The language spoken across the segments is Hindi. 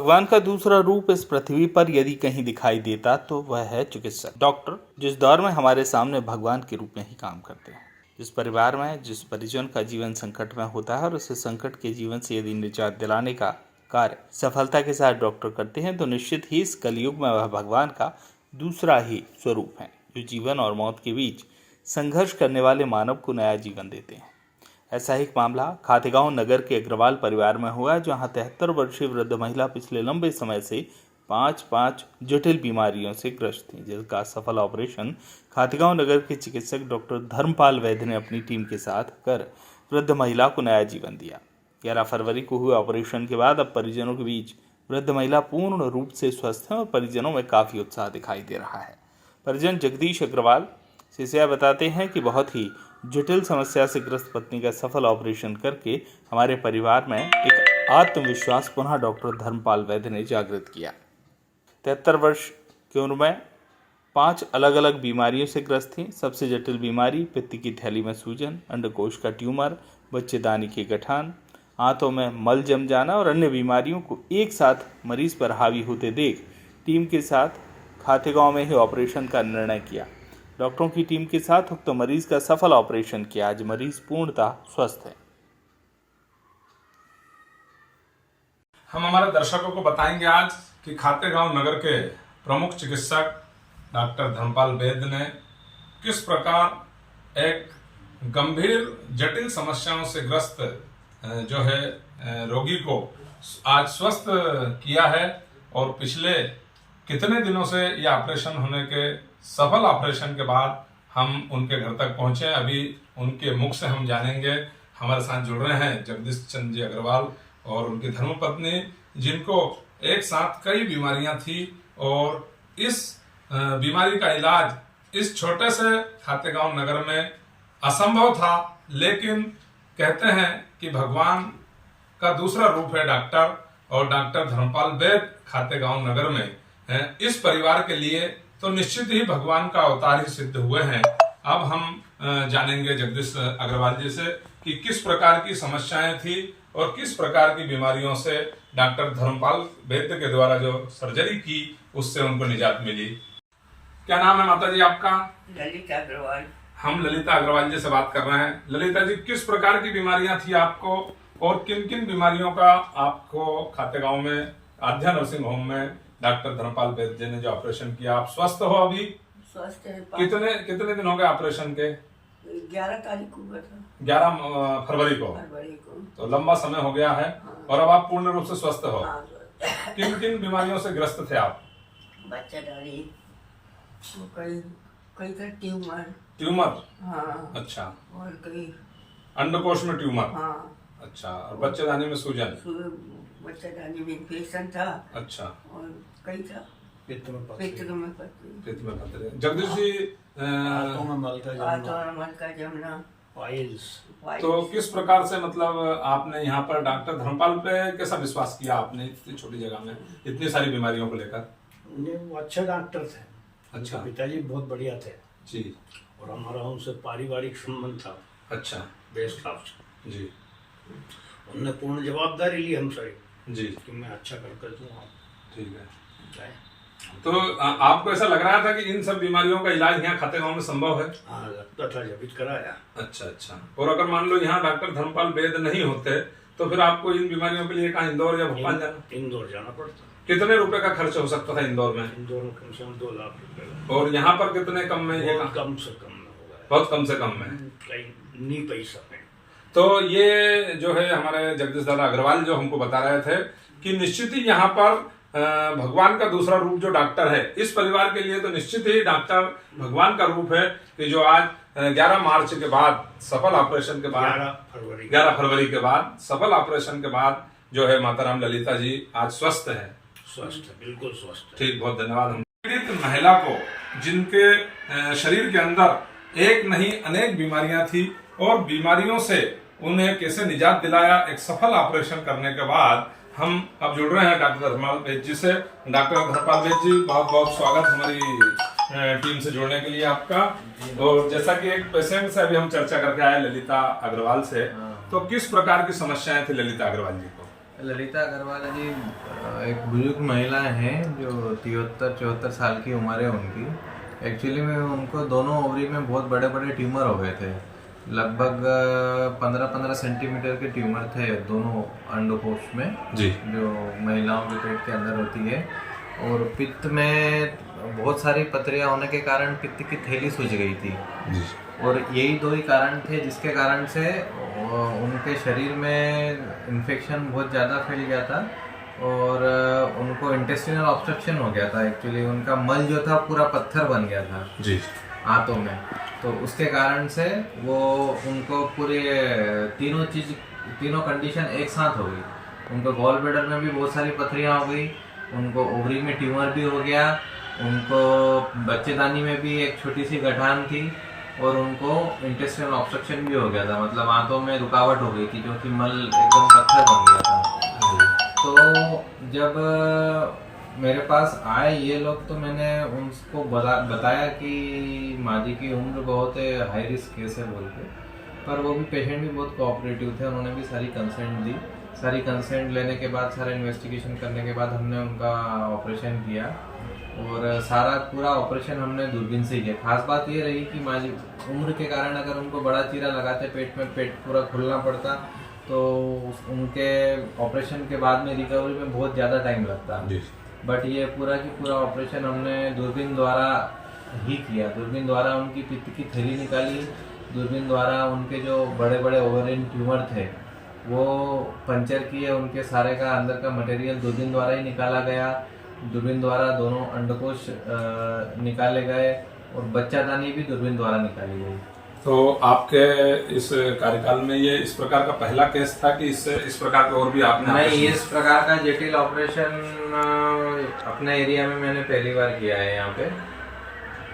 भगवान का दूसरा रूप इस पृथ्वी पर यदि कहीं दिखाई देता तो वह है चिकित्सक, डॉक्टर, जिस दौर में हमारे सामने भगवान के रूप में ही काम करते हैं। जिस परिवार में जिस परिजन का जीवन संकट में होता है और उसे संकट के जीवन से यदि निजात दिलाने का कार्य सफलता के साथ डॉक्टर करते हैं तो निश्चित ही इस कलयुग में वह भगवान का दूसरा ही स्वरूप है, जो जीवन और मौत के बीच संघर्ष करने वाले मानव को नया जीवन देते हैं। ऐसा ही एक मामला खातेगांव नगर के अग्रवाल परिवार में हुआ, जहां 73 वर्षीय वृद्ध महिला पिछले लंबे समय से पांच जटिल बीमारियों से ग्रस्त थी, जिसका सफल ऑपरेशन खातेगांव नगर के चिकित्सक डॉक्टर धर्मपाल वैद्य ने अपनी टीम के साथ कर वृद्ध महिला को नया जीवन दिया। 11 फरवरी को हुए ऑपरेशन के बाद अब परिजनों के बीच वृद्ध महिला पूर्ण रूप से स्वस्थ है और परिजनों में काफी उत्साह दिखाई दे रहा है। परिजन जगदीश अग्रवाल सिसिया बताते हैं कि बहुत ही जटिल समस्या से ग्रस्त पत्नी का सफल ऑपरेशन करके हमारे परिवार में एक आत्मविश्वास पुनः डॉक्टर धर्मपाल वैद्य ने जागृत किया। 73 वर्ष की उम्र में 5 अलग अलग बीमारियों से ग्रस्त थी। सबसे जटिल बीमारी पित्त की थैली में सूजन, अंडकोश का ट्यूमर, बच्चेदानी के गठान, आंतों में मल जम जाना और अन्य बीमारियों को एक साथ मरीज पर हावी होते देख टीम के साथ खातेगांव में ही ऑपरेशन का निर्णय किया। डॉक्टरों की टीम के साथ उक्त मरीज का सफल ऑपरेशन किया। आज मरीज पूर्णतः स्वस्थ है। हम हमारे दर्शकों को बताएंगे आज कि खातेगांव नगर के प्रमुख चिकित्सक डॉक्टर धर्मपाल वैद्य ने किस प्रकार एक गंभीर जटिल समस्याओं से ग्रस्त जो है रोगी को आज स्वस्थ किया है और पिछले कितने दिनों से यह ऑपरेशन होने के सफल ऑपरेशन के बाद हम उनके घर तक पहुंचे। अभी उनके मुख से हम जानेंगे। हमारे साथ जुड़ रहे हैं जगदीश चंद्र जी अग्रवाल और उनकी धर्मपत्नी, जिनको एक साथ कई बीमारियां थी और इस बीमारी का इलाज इस छोटे से खातेगांव नगर में असंभव था, लेकिन कहते हैं कि भगवान का दूसरा रूप है डॉक्टर, और डॉक्टर धर्मपाल वैद्य खातेगांव नगर में इस परिवार के लिए तो निश्चित ही भगवान का अवतार ही सिद्ध हुए हैं। अब हम जानेंगे जगदीश अग्रवाल जी से कि किस प्रकार की समस्याएं थी और किस प्रकार की बीमारियों से डॉक्टर धर्मपाल वैद्य के द्वारा जो सर्जरी की उससे उनको निजात मिली। क्या नाम है माता जी आपका? ललिता अग्रवाल। हम ललिता अग्रवाल जी से बात कर रहे हैं। ललिता जी, किस प्रकार की बीमारियां थी आपको और किन किन बीमारियों का आपको खातेगांव में आध्या नर्सिंग होम में डॉक्टर धर्मपाल वैद्य जी ने जो ऑपरेशन किया, आप स्वस्थ हो अभी? स्वस्थ है। कितने दिन हो गए ऑपरेशन के? 11 तारीख को हुआ था। 11 फरवरी को। तो लंबा समय हो गया है। हाँ। और अब आप पूर्ण रूप से स्वस्थ हो। हाँ। किन किन बीमारियों से ग्रस्त थे आप? बच्चेदानी, कई ट्यूमर। हाँ। अच्छा। और कई अंडकोश में ट्यूमर। हाँ। अच्छा। और बच्चेदानी में सूजन। बच्चेदानी में इन्फेक्शन था। अच्छा। और कई था पित्त में पथरी। जगदीश जी, आंतों में मल का जमना, पाइल्स। तो किस प्रकार से मतलब आपने यहाँ पर डॉक्टर धर्मपाल पे कैसा विश्वास किया आपने इतनी छोटी जगह में इतनी सारी बीमारियों को लेकर? वो अच्छे डॉक्टर थे। अच्छा। पिताजी बहुत बढ़िया थे जी। और हमारा उनसे पारिवारिक संबंध था। अच्छा। बेस्ट ऑफ जी। उन्होंने पूर्ण जवाबदारी ली हमसे जी कि मैं अच्छा करके दूंगा। ठीक है। तो आपको ऐसा लग रहा था कि इन सब बीमारियों का इलाज यहाँ खातेगांव में संभव है? हाँ, लगता था, जब कराया। अच्छा। और अगर मान लो यहाँ डॉक्टर धर्मपाल वैद्य नहीं होते तो फिर आपको इन बीमारियों के लिए कहाँ इंदौर या भोपाल जाना? इंदौर जाना पड़ता। कितने रुपए का खर्च हो सकता था इंदौर में? इंदौर में कम से कम 2 लाख रुपए। और यहाँ पर कितने कम में? कम से कम में होगा। बहुत कम से कम में, कहीं नहीं पैसा में। तो ये जो है हमारे जगदीश दादा अग्रवाल जो हमको बता रहे थे कि निश्चित ही यहाँ पर भगवान का दूसरा रूप जो डॉक्टर है इस परिवार के लिए तो निश्चित ही डॉक्टर भगवान का रूप है कि जो आज 11 मार्च के बाद सफल ऑपरेशन के बाद 11 फरवरी के बाद सफल ऑपरेशन के बाद जो है माताराम ललिता जी आज स्वस्थ है। स्वस्थ है, बिल्कुल स्वस्थ है। ठीक, बहुत धन्यवाद। हम पीड़ित महिला को जिनके शरीर के अंदर एक नहीं अनेक बीमारियां थी और बीमारियों से उन्हें कैसे निजात दिलाया एक सफल ऑपरेशन करने के बाद हम अब जुड़ रहे हैं डॉक्टर धर्मपाल वैद्य जी से। डॉक्टर धर्मपाल वैद्य जी, बहुत बहुत स्वागत हमारी टीम से जुड़ने के लिए आपका। और जैसा कि एक पेशेंट से अभी हम चर्चा करके आए ललिता अग्रवाल से, तो किस प्रकार की समस्याएं थी ललिता अग्रवाल जी को? ललिता अग्रवाल जी एक बुजुर्ग महिला हैं जो 73-74 साल की उम्र है उनकी। एक्चुअली में उनको दोनों ओवरी में बहुत बड़े बड़े ट्यूमर हो गए थे, लगभग 15-15 सेंटीमीटर के ट्यूमर थे दोनों अंडकोश में जी। जो महिलाओं के पेट के अंदर होती है। और पित्त में बहुत सारी पथरियाँ होने के कारण पित्त की थैली सूज गई थी जी। और यही दो ही कारण थे जिसके कारण से उनके शरीर में इन्फेक्शन बहुत ज़्यादा फैल गया था और उनको इंटेस्टिनल ऑब्स्ट्रक्शन हो गया था। एक्चुअली उनका मल जो था पूरा पत्थर बन गया था जी आंतों में, तो उसके कारण से वो उनको पूरे तीनों कंडीशन एक साथ हो गई। उनको गॉल ब्लैडर में भी बहुत सारी पथरियाँ हो गई, उनको ओवरी में ट्यूमर भी हो गया, उनको बच्चेदानी में भी एक छोटी सी गठान थी और उनको इंटेस्टिनल ऑब्स्ट्रक्शन भी हो गया था, मतलब आंतों में रुकावट हो गई थी क्योंकि मल एकदम पत्थर बन गया था। तो जब मेरे पास आए ये लोग तो मैंने उनको बताया कि माँ जी की उम्र बहुत है, हाई रिस्क केस है बोल के, पर वो भी पेशेंट भी बहुत कोऑपरेटिव थे, उन्होंने भी सारी कंसेंट दी। सारी कंसेंट लेने के बाद सारा इन्वेस्टिगेशन करने के बाद हमने उनका ऑपरेशन किया और सारा पूरा ऑपरेशन हमने दूरबीन से ही किया। खास बात ये रही कि माँ जी उम्र के कारण अगर उनको बड़ा चीरा लगाते पेट में, पेट पूरा खुलना पड़ता तो उनके ऑपरेशन के बाद में रिकवरी में बहुत ज़्यादा टाइम लगता। बट ये पूरा की पूरा ऑपरेशन हमने दूरबीन द्वारा ही किया। दूरबीन द्वारा उनकी पित्त की थैली निकाली, दूरबीन द्वारा उनके जो बड़े बड़े ओवरिन ट्यूमर थे वो पंचर किए, उनके सारे का अंदर का मटेरियल दूरबीन द्वारा ही निकाला गया। दूरबीन द्वारा दोनों अंडकोश निकाले गए और बच्चादानी भी दूरबीन द्वारा निकाली गई। तो आपके इस कार्यकाल में ये इस प्रकार का पहला केस था कि इससे इस प्रकार के और भी आपने? नहीं, इस प्रकार का जटिल ऑपरेशन अपने एरिया में मैंने पहली बार किया है यहाँ पे।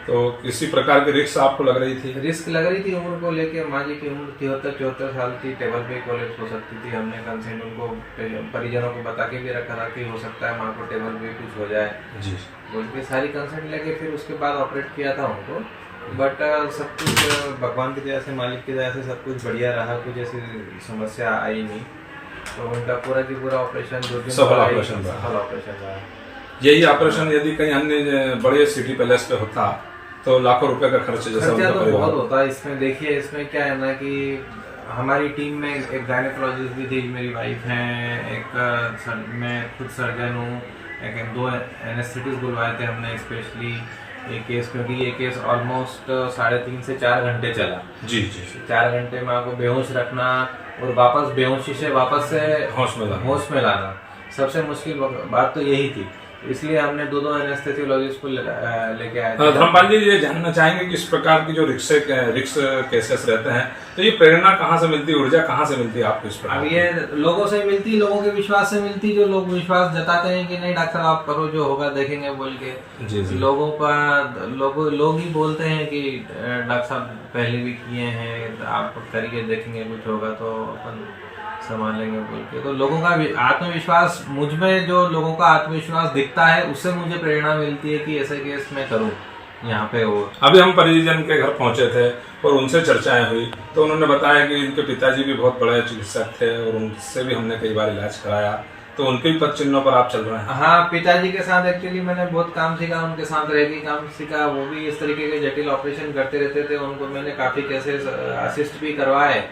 तो किसी प्रकार की रिस्क आपको लग रही थी? रिस्क लग रही थी उम्र को लेके। माँ जी की उम्र 73-74 साल थी, टेबल पे कोलैप्स हो सकती थी। हमने कंसेंट उनको परिजनों को बता के भी रखा था कि हो सकता है माँ को टेबल पे कुछ हो जाए जी बोल के सारी कंसेंट लेके फिर उसके बाद ऑपरेट किया था उनको। बट सब कुछ भगवान की दया से, मालिक की दया से सब कुछ बढ़िया रहा, कुछ ऐसी समस्या आई नहीं। तो उनका पूरा की पूरा ऑपरेशन सफल ऑपरेशन रहा। यही ऑपरेशन यदि कहीं अन्य बड़े सिटी पैलेस पे होता तो लाखों रुपए का खर्च जैसा तो बहुत होता है इसमें। देखिए इसमें क्या है ना कि हमारी टीम में एक गायनेकोलॉजिस्ट भी थी, मेरी वाइफ हैं, एक मैं खुद सर्जन हूँ, एक 2 एनेस्थेटिस्ट बुलवाए थे हमने स्पेशली ये केस, क्योंकि ये केस ऑलमोस्ट 3.5 से 4 घंटे चला। जी 4 घंटे माँ को बेहोश रखना और वापस बेहोशी से वापस से होश में लाना, सबसे मुश्किल बात तो यही थी। इसलिए हमने 2 एनेस्थेसियोलॉजिस्ट को लेके आए थे। धर्मपाल जी, ये जानना चाहेंगे कि इस प्रकार की जो रिक्स केसेस रहते हैं तो ये प्रेरणा कहाँ से मिलती है, ऊर्जा कहाँ से मिलती है आपको इस प्रकार? अब ये लोगों से मिलती, लोगों के विश्वास से मिलती, जो लोग विश्वास जताते हैं कि नहीं डॉक्टर आप करो, जो होगा देखेंगे बोल के। जी। लोग ही बोलते हैं कि डॉक्टर साहब पहले भी किए हैं, आप करिए देखेंगे कुछ होगा तो अपन संभालेंगे बोल के। तो लोगों का आत्मविश्वास, मुझ में जो लोगों का आत्मविश्वास दिखता है उससे मुझे प्रेरणा मिलती है कि ऐसे केस मैं करूं यहाँ पे। वो अभी हम परिजन के घर पहुंचे थे और उनसे चर्चाएं हुई तो उन्होंने बताया कि इनके पिताजी भी बहुत बड़े चिकित्सक थे और उनसे भी हमने कई बार इलाज कराया, तो उनके भी पद चिन्हों पर आप चल रहे हैं? हाँ, पिताजी के साथ एक्चुअली मैंने बहुत काम सीखा, उनके साथ रह के काम सीखा। वो भी इस तरीके के जटिल ऑपरेशन करते रहते थे, उनको मैंने काफी केसेस असिस्ट भी करवाए।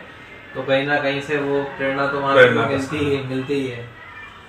तो कहीं ना कहीं से वो प्रेरणा तो वहाँ मिलती ही है।